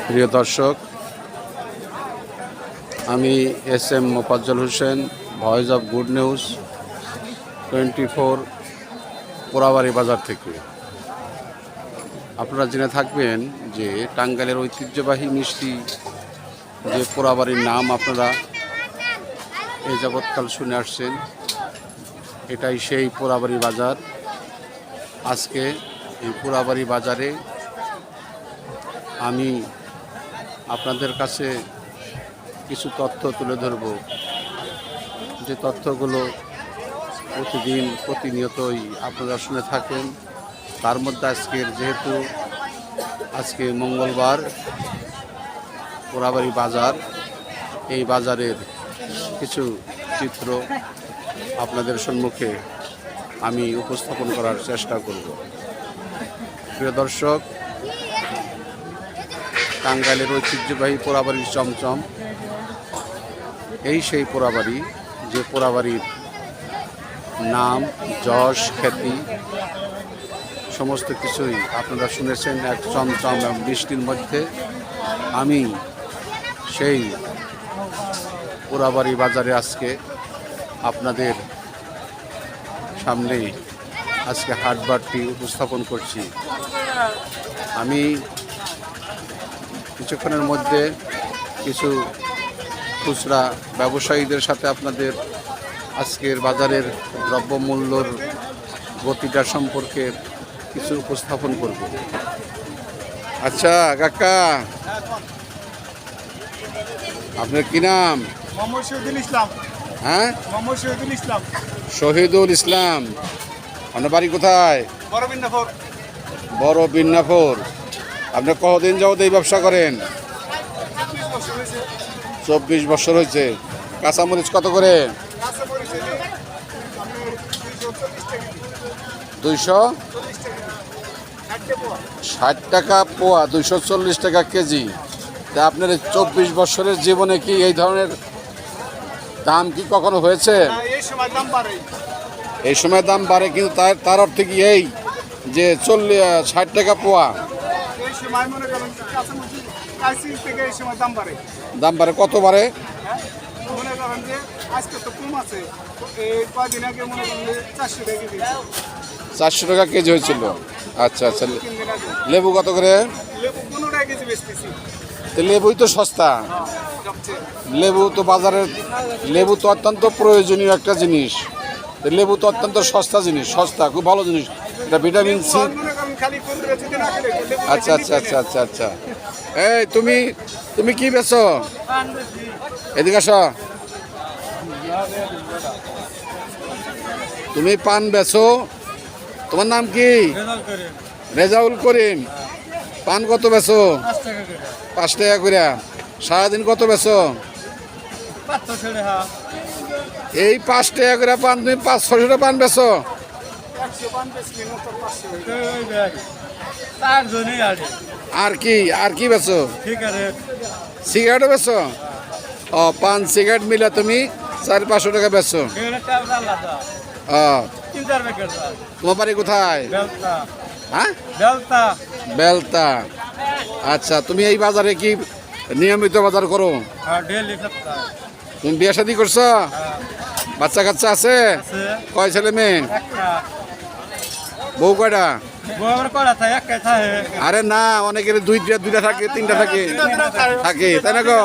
প্রিয় দর্শক, আমি S M Mofazzal Hossain, voice of good news 24 Porabari Bazar থেকে। আপনারা জেনে থাকবেন যে টাঙ্গাইলের ঐতিহ্যবাহী মিষ্টি যে পোড়াবাড়ির নাম আপনারা এই যাবৎকাল শুনে আসছেন, এটাই সেই পোড়াবাড়ি বাজার। আজকে এই পোড়াবাড়ি বাজারে আমি আপনাদের কাছে কিছু তথ্য তুলে ধরব, যে তথ্যগুলো প্রতিনিয়তই আপনারা শুনে থাকেন। তার মধ্যে যেহেতু আজকে মঙ্গলবার, পোড়াবাড়ি বাজার, এই বাজারের কিছু চিত্র আপনাদের সম্মুখে আমি উপস্থাপন করার চেষ্টা করব। প্রিয় দর্শক, টাঙ্গাইলের ঐতিহ্যবাহী পোড়াবাড়ির চমচম, এই সেই পোড়াবাড়ি যে পোড়াবাড়ির নাম, যশ, খ্যাতি সমস্ত কিছুই আপনারা শুনেছেন এক চমচম এবং বৃষ্টির মধ্যে। আমি সেই পোড়াবাড়ি বাজারে আজকে আপনাদের সামনে আজকে হাটবারটি উপস্থাপন করছি। আমি কিছুক্ষণের মধ্যে কিছু খুচরা ব্যবসায়ীদের সাথে আপনাদের আজকের বাজারের দ্রব্যমূল্যর গতিটা সম্পর্কে কিছু উপস্থাপন করব। আচ্ছা কাকা, আপনার কি নাম? মোহাম্মদ শহীদুল ইসলাম। হ্যাঁ, মোহাম্মদ শহীদুল ইসলাম। শহীদুল ইসলাম। আপনার বাড়ি কোথায়? বড়বিন্নাপুর। বড়বিন্নাপুর। আপনি কতদিন যাবত এই ব্যবসা করেন? 24 বছর হয়েছে। কাঁচামরিচ কত করে? 260 টাকা পোয়া, 240 টাকা কেজি। তা আপনার 24 বছরের জীবনে কি এই ধরনের দাম কি কখনো হয়েছে? এই সময় দাম বাড়ে, কিন্তু তার অর্থ কি এই যে 60 টাকা পোয়া? দাম বাড়ে কত বাড়ে? 400 টাকা কেজি হয়েছিল। আচ্ছা আচ্ছা। লেবু কত করে? লেবুই তো সস্তা। লেবু তো বাজারের, লেবু তো অত্যন্ত প্রয়োজনীয় একটা জিনিস। লেবু তো অত্যন্ত সস্তা জিনিস, সস্তা, খুব ভালো জিনিস। এটা ভিটামিন সি। আচ্ছা আচ্ছা আচ্ছা আচ্ছা আচ্ছা। এই তুমি কি বেচো? এদিকে আসো। তুমি পান বেচো? তোমার নাম কি? রেজাউল করিম। পান কত বেচো? 5 টাকা করে। সারাদিন কত বেচো? এই 5 টাকা করে পান তুমি 500 টাকা পান বেচো? আর কি বেচো? সিগারেটও বেচো? ও, পান সিগারেট মিলে তুমি 400-500 টাকা বেচো? তোমার বাড়ি কোথায়? হ্যাঁ, বেলতা। আচ্ছা, তুমি এই বাজারে কি নিয়মিত বাজার করো? তুমি বিয়ে শাদী করছো? বাচ্চা কাচ্চা আছে? কয় ছেলে মেয়ে? বউ কয়টা? আরে না, অনেকের দুইটা থাকে, 3টা থাকে, তাই না গো?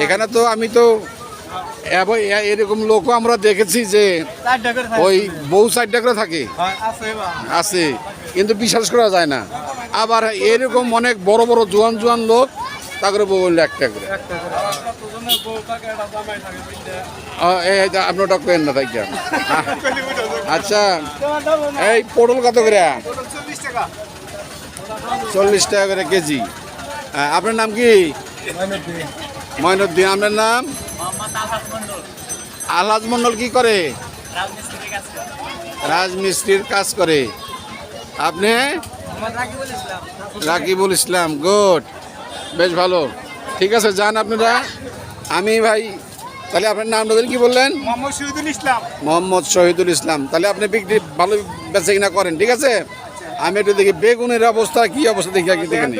এখানে তো আমি তো এরকম লোকও আমরা দেখেছি যে ওই বউ 4টা করে থাকে, আছে, কিন্তু বিশ্বাস করা যায় না। আবার এরকম অনেক বড় বড় জোয়ান লোক, তারপরে বউ হইলে 1টা করে। আপনার ডাকেন না তাই? আচ্ছা, এই পটল কত করে? 40 টাকা করে কেজি। আপনার নাম কি? ময়নুদ্দিন। আপনার নাম? আলহাজ মন্ডল। কি করে? রাজমিস্ত্রির কাজ করে। আপনি? রাকিবুল ইসলাম। গুড, বেশ ভালো। ঠিক আছে, যান আপনারা। আমি ভাই, তাহলে আপনার নামটা কি বললেন? মোহাম্মদ শহীদুল ইসলাম। মোহাম্মদ শহীদুল ইসলাম। তাহলে আপনি বিক্রি ভালো বেচা কিনা করেন, ঠিক আছে? আমি একটু দেখি বেগুনের অবস্থা, কি অবস্থা দেখি আগে দেখে নিই।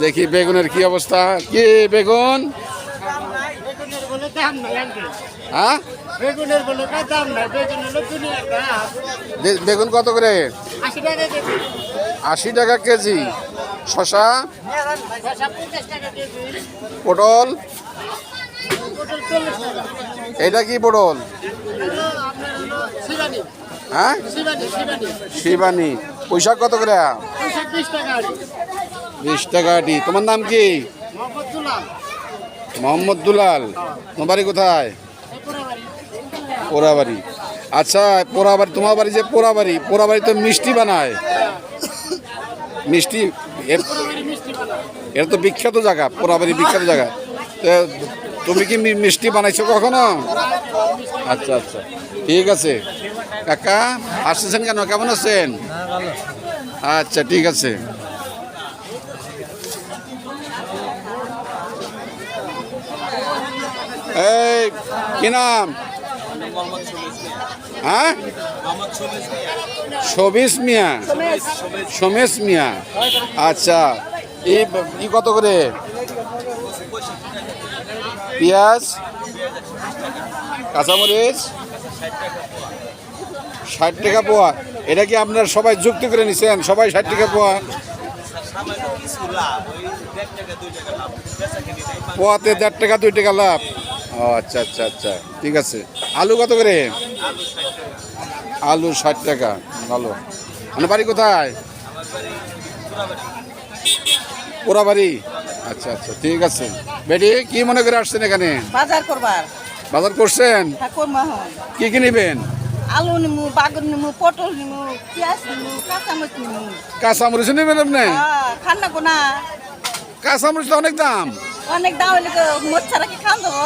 দেখি বেগুনের কি অবস্থা। কি বেগুন? বেগুনের বলে দাম নাই আঙ্কেল। হ্যাঁ, বেগুনের বলে দাম নাই, বেগুন হলো দুনিয়ার দাম। বেগুন কত করে? 80 টাকা কেজি। 80 টাকা কেজি। শশা, শসা 50 টাকা কেজি। পটল, পটল 40 টাকা। এটা কি পটল? হলো আপনার হলো শিবানী। হ্যাঁ, শিবানী শিবানী। শিবানী। পুঁইশাক কত করে? 20 টাকা আড়ি। 20 টাকা আটি। তোমার নাম কি? মোহাম্মদ দুলাল। মোহাম্মদ দুলাল। তোমার বাড়ি কোথায়? এই পোড়াবাড়ি। পোড়াবাড়ি। আচ্ছা, পোড়াবাড়ি, তোমার বাড়ি যে পোড়াবাড়ি, পোড়াবাড়ি তো মিষ্টি বানায়। মিষ্টি পোড়াবাড়ি মিষ্টি বানায়। এটা তো বিখ্যাত জায়গা, পোড়াবাড়ি বিখ্যাত জায়গা। তো তুমি কি মিষ্টি বানাইছো কখনো? আচ্ছা আচ্ছা, ঠিক আছে। কাকা আসতেছেন কেন? কেমন আছেন? আচ্ছা, ঠিক আছে। এই কি নাম? হ্যাঁ, শোভিস মিয়া। সোমেশ মিয়া। আচ্ছা, ই কত করে? পেঁয়াজ, কাঁচামরিচ 60 টাকা পোয়া। এটা কি আপনার সবাই যুক্তি করে নিছেন? সবাই 60 টাকা পোয়া? পোয়াতে 1.5 টাকা 2 টাকা লাভ। ও আচ্ছা আচ্ছা আচ্ছা, ঠিক আছে। আলু কত করে? আলু 60 টাকা। ভালো। মানে বাড়ি কোথায়? পোড়াবাড়ি। আচ্ছা আচ্ছা, ঠিক আছে। বেটি কি মনে করে আসছেন এখানে? বাজার করবার। বাজার করছেন? ঠাকুর মাহন কি কি নেবেন? আলু নিমু, বাগুন নিমু, পটল নিমু, পেঁয়াজ নিমু, কাঁচামরিচ নিমু। কাঁচামরিচ নেবেন আপনি? খান না কোনা কাঁচামরিচ তো অনেক দাম। অনেক দাম হইলে তো মোট ছাড়া কি খান দেবো?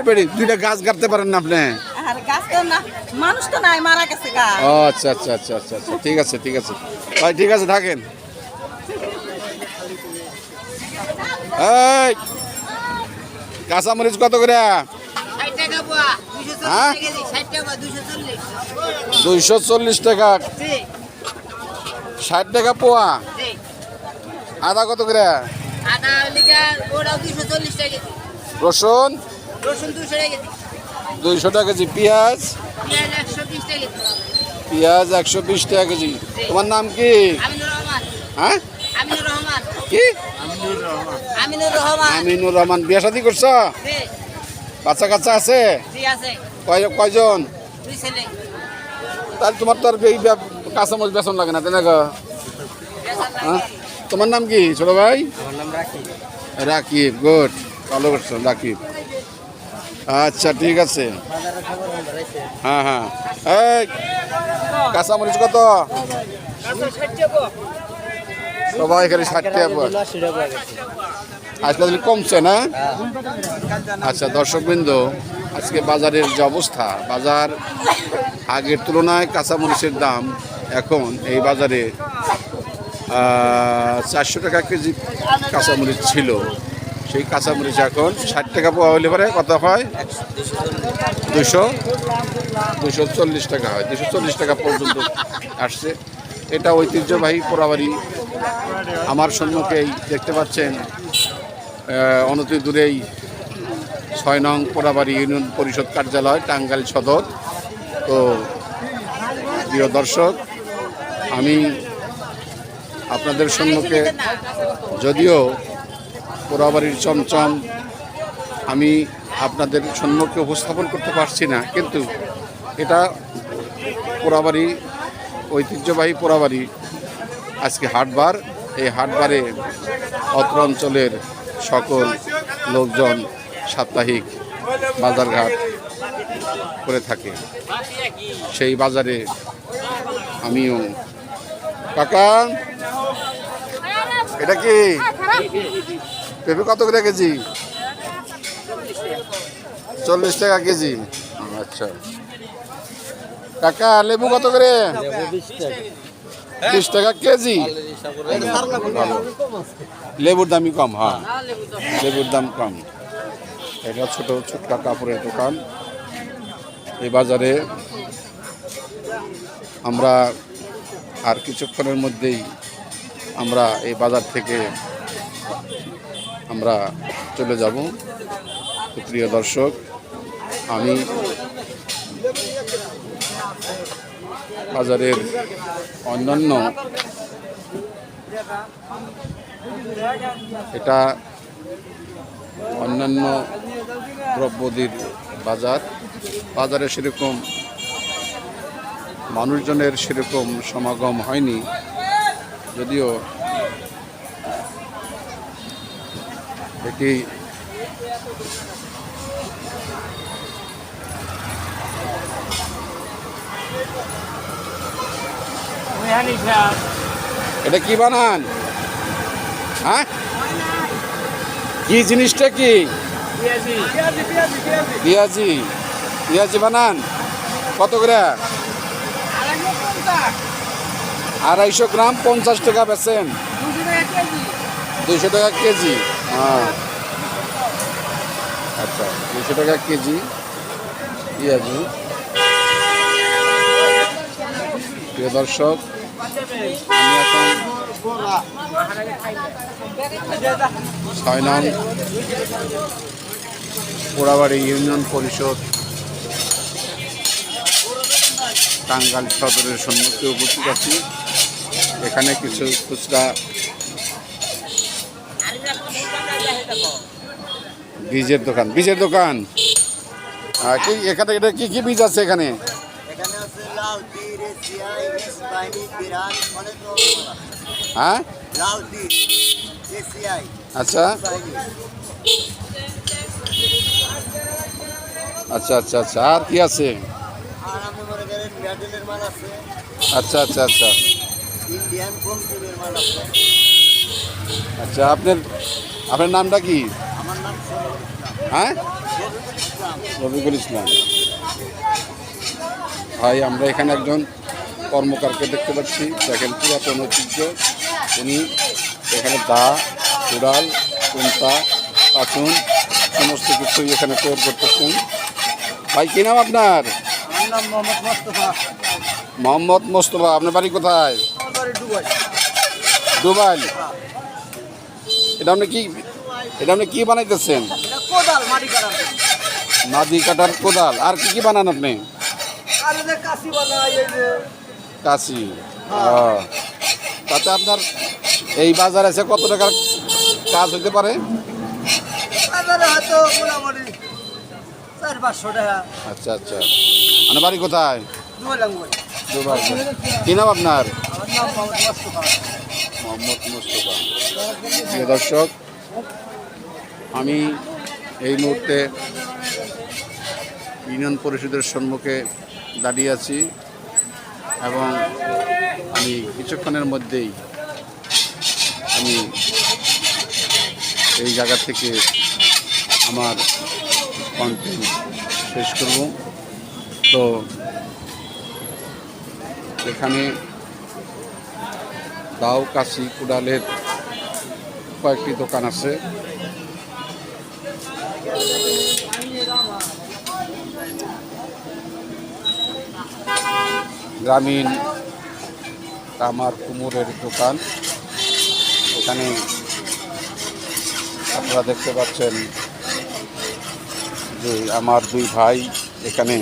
বেটি দুইটা গাছ কাটতে পারেন না আপনি? আর গাছ তো না, মানুষ তো নাই, মারা গেছে গা। ও আচ্ছা আচ্ছা আচ্ছা আচ্ছা আচ্ছা, ঠিক আছে ঠিক আছে ভাই, ঠিক আছে, থাকেন। এই কাঁচামরিচ কত করে? 60 টাকা পোয়া, 240 হ্যাঁ? টাকা কেজি, 60 টাকা 240। 240 টাকা। 60 টাকা পোয়া। আদা কত করে? আদা লিগা ওরাও 240 টাকা কেজি। রসুন রসুন 200 টাকা কেজি। 200 টাকা কেজি। পেঁয়াজ পেঁয়াজ 120 টাকা কেজি। পেঁয়াজ 120 টাকা কেজি। তোমার নাম কি? আমিনুর রহমান। হ্যাঁ, আমিনুর রহমান। কি? আমিনুর রহমান। আমিনুর রহমান। বিয়ে শাদী করছো? জি, বাচ্চা কাচ্চা আছে? জি আছে। কয়জন? 2 ছেলে। তাহলে তোমার তো আর এই কাঁচামরিচ বেতন লাগে না, তাই না গো? হ্যাঁ? তোমার নাম কি ছোট ভাই? আমার নাম রাকিব। রাকিব। গুড, ভালো করছো রাকিব। আচ্ছা, ঠিক আছে। হ্যাঁ হ্যাঁ। এই কাঁচামরিচ কত? সবাই এখানে 60 টাকা পর। আজকাল কমছে না? আচ্ছা দর্শকবৃন্দ, আজকে বাজারের যে অবস্থা, বাজার আগের তুলনায় কাঁচামরিচের দাম এখন এই বাজারে 400 টাকা কেজি কাঁচামরিচ ছিল, সেই কাঁচামরিচ এখন 60 টাকা পোয়া হলে পরে কত হয়? 240 টাকা হয়। 240 টাকা পর্যন্ত আসছে। এটা ঐতিহ্যবাহী পোড়াবাড়ি। আমার সম্মুখেই দেখতে পাচ্ছেন, অনতি দূরেই 6 নং পোড়াবাড়ি ইউনিয়ন পরিষদ কার্যালয়, টাঙ্গাইল সদর। তো প্রিয় দর্শক, আমি আপনাদের সম্মুখে যদিও পোড়াবাড়ির চমচম আমি আপনাদের সম্মুখে উপস্থাপন করতে পারছি না, কিন্তু এটা পোড়াবাড়ি, ঐতিহ্যবাহী পোড়াবাড়ি। আজকে হাটবার, এই হাটবারে অত্র অঞ্চলের সকল লোকজন সাপ্তাহিক বাজারঘাট করে থাকে। সেই বাজারে আমিও। কাকা, এটা কি পেঁপে কত করে কেজি? 40 টাকা কেজি। আচ্ছা কাকা, লেবু কত করে? 20 টাকা কেজি। ভালো। লেবুর দামই কম। হ্যাঁ, লেবুর দাম কম। এটা ছোট ছোট্ট কাপড়ের দোকান। এই বাজারে আমরা আর কিছুক্ষণের মধ্যেই আমরা এই বাজার থেকে আমরা চলে যাব। তো প্রিয় দর্শক, আমি বাজারের অন্যান্য এটা অন্যান্য দ্রব্যদির বাজারে সেরকম মানুষজনের সেরকম সমাগম হয়নি, যদিও এটি এটা কি বানান? হ্যাঁ, কি জিনিসটা কি? পেঁয়াজি। পেঁয়াজি বানান কত করে? 250 গ্রাম 50 টাকা বেচেন? 200 টাকা কেজি। হ্যাঁ, আচ্ছা, 200 টাকা কেজি পেঁয়াজি। প্রিয় দর্শক, আমি এখন 6 নং পোড়াবাড়ি ইউনিয়ন পরিষদ টাঙ্গাইল সদরের সম্মুখে উপস্থিত আছি। এখানে কিছু খুচরা বীজের দোকান। কি এখানে এটা কি বীজ আছে এখানে? হ্যাঁ, আচ্ছা আচ্ছা আচ্ছা আচ্ছা, আর কি আছে? আচ্ছা আচ্ছা আচ্ছা আচ্ছা, আপনার নামটা কি? হ্যাঁ, রফিকুল ইসলাম। ভাই, আমরা এখানে একজন কর্মকারকে দেখতে পাচ্ছি। দেখেন, পুরাতন ঐতিহ্য। উনি এখানে দা, কুড়াল, কুন্তা, পাচুন সমস্ত কিছুই এখানে তৈরি করতেছেন। ভাই, কি নাম আপনার? মোহাম্মদ মোস্তফা। আপনার বাড়ি কোথায়? দুবাই। এটা আপনি কি বানাইতেছেন? মাটি কাটার কোদাল। আর কি বানান আপনি? কাশি। তাতে আপনার এই বাজার আছে কত টাকার কাজ হইতে পারে? আচ্ছা আচ্ছা। আপনার বাড়ি কোথায়? দুবাই। কি নাম আপনার? মোহাম্মদ মোস্তফা। প্রিয় দর্শক, আমি এই মুহূর্তে ইউনিয়ন পরিষদের সম্মুখে দাঁড়িয়ে আছি এবং আমি কিছুক্ষণের মধ্যেই আমি এই জায়গা থেকে আমার কন্টেন্ট শেষ করব। তো এখানে দাও, কাশি, কুড়ালের কয়েকটি দোকান আছে। গ্রামীণ তামার কুমোরের দোকান। এখানে আপনারা দেখতে পাচ্ছেন যে আমার দুই ভাই এখানে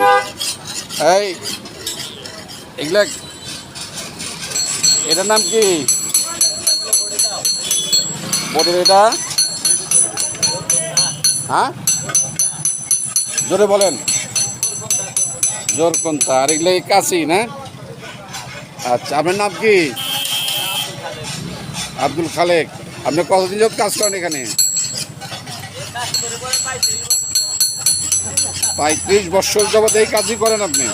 এগুলা, এটার নাম কি? বড় এটা? হ্যাঁ, জোরে বলেন। জোর কোনটা? আর এগুলো কাশি না? আচ্ছা, আপনার নাম কি? আব্দুল খালেক। আপনি কতদিন যাবত কাজ করেন এখানে? 35 বছর যাবত এই কাজই করেন আপনি?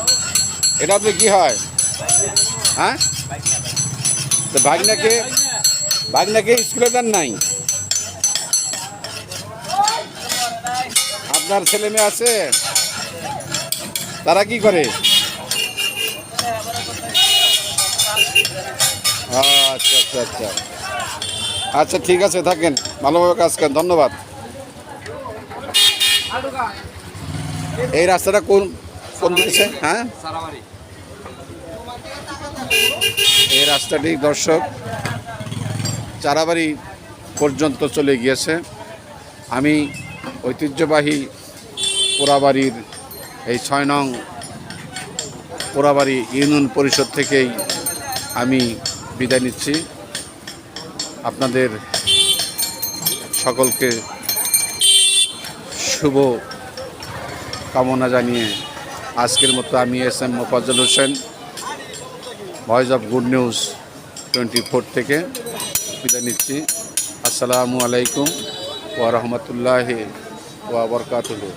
এটা আপনি কি হয়? হ্যাঁ, তো ভাগনাকে স্কুলে দেন নাই? আপনার ছেলে মেয়ে আছে? তারা কি করে? আচ্ছা আচ্ছা আচ্ছা আচ্ছা, ঠিক আছে, থাকেন, ভালোভাবে কাজ করেন। ধন্যবাদ। এই রাস্তাটা কোন দিকে? হ্যাঁ, এই রাস্তাটি দর্শক চারাবাড়ি পর্যন্ত চলে গিয়েছে। আমি ঐতিহ্যবাহী পোড়াবাড়ির এই 6 নং পোড়াবাড়ি ইউনিয়ন পরিষদ থেকেই আমি বিদায় নিচ্ছি। আপনাদের সকলকে শুভ কামনা জানিয়ে আজকের মতো আমি SM. Mofazzal Hossain, voice of good news 24 থেকে বিদায় নিচ্ছি। আসসালামু আলাইকুম ওয়া রাহমাতুল্লাহি ওয়া বারাকাতুহু।